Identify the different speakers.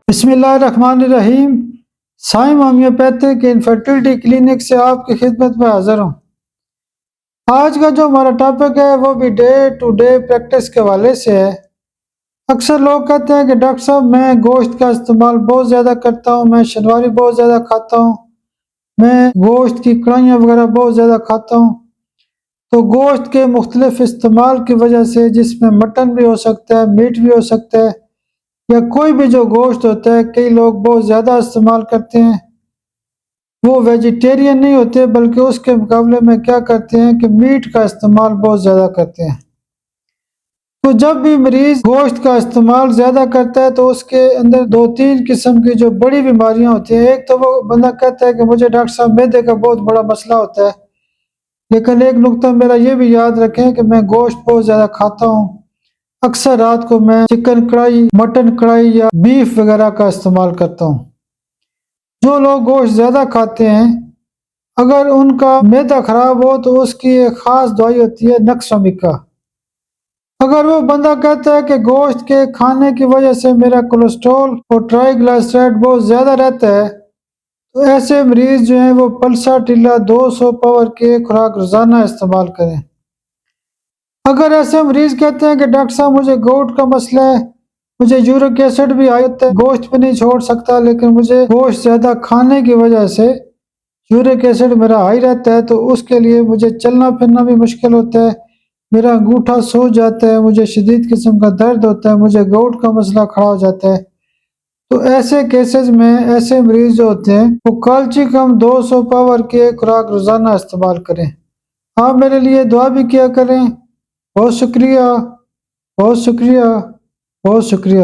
Speaker 1: بسم اللہ الرحمن الرحیم۔ سائم ہومیوپیتھک انفرٹیلٹی کلینک سے آپ کی خدمت میں حاضر ہوں۔ آج کا جو ہمارا ٹاپک ہے وہ بھی ڈے ٹو ڈے پریکٹس کے حوالے سے ہے۔ اکثر لوگ کہتے ہیں کہ ڈاکٹر صاحب میں گوشت کا استعمال بہت زیادہ کرتا ہوں، میں شنواری بہت زیادہ کھاتا ہوں، میں گوشت کی کڑھائیاں وغیرہ بہت زیادہ کھاتا ہوں۔ تو گوشت کے مختلف استعمال کی وجہ سے، جس میں مٹن بھی ہو سکتا ہے، میٹ بھی ہو سکتا ہے، یا کوئی بھی جو گوشت ہوتا ہے، کئی لوگ بہت زیادہ استعمال کرتے ہیں، وہ ویجیٹیرین نہیں ہوتے بلکہ اس کے مقابلے میں کیا کرتے ہیں کہ میٹ کا استعمال بہت زیادہ کرتے ہیں۔ تو جب بھی مریض گوشت کا استعمال زیادہ کرتا ہے تو اس کے اندر دو تین قسم کی جو بڑی بیماریاں ہوتی ہیں۔ ایک تو وہ بندہ کہتا ہے کہ مجھے ڈاکٹر صاحب معدے کا بہت بڑا مسئلہ ہوتا ہے، لیکن ایک نقطہ میرا یہ بھی یاد رکھیں کہ میں گوشت بہت زیادہ کھاتا ہوں۔ اکثر رات کو میں چکن کڑھائی، مٹن کڑھائی یا بیف وغیرہ کا استعمال کرتا ہوں۔ جو لوگ گوشت زیادہ کھاتے ہیں، اگر ان کا معدہ خراب ہو تو اس کی ایک خاص دوائی ہوتی ہے نکسومیکا۔ اگر وہ بندہ کہتا ہے کہ گوشت کے کھانے کی وجہ سے میرا کولیسٹرول اور ٹرائی گلائسرائڈ بہت زیادہ رہتا ہے، تو ایسے مریض جو ہیں وہ پلسا ٹیلا 200 پاور کی ایک خوراک روزانہ استعمال کریں۔ اگر ایسے مریض کہتے ہیں کہ ڈاکٹر صاحب مجھے گوٹ کا مسئلہ ہے، مجھے یورک ایسڈ بھی آئی ہوتا ہے، گوشت بھی نہیں چھوڑ سکتا، لیکن مجھے گوشت زیادہ کھانے کی وجہ سے یورک ایسڈ میرا ہائی رہتا ہے، تو اس کے لیے مجھے چلنا پھرنا بھی مشکل ہوتا ہے، میرا انگوٹھا سو جاتا ہے، مجھے شدید قسم کا درد ہوتا ہے، مجھے گوٹ کا مسئلہ کھڑا ہو جاتا ہے۔ تو ایسے کیسز میں ایسے مریض جو ہوتے ہیں وہ کالچی کم 200 پاور کی ایک خوراک روزانہ استعمال کریں۔ آپ میرے لیے دعا بھی کیا کریں۔ بہت شکریہ، بہت شکریہ، بہت شکریہ۔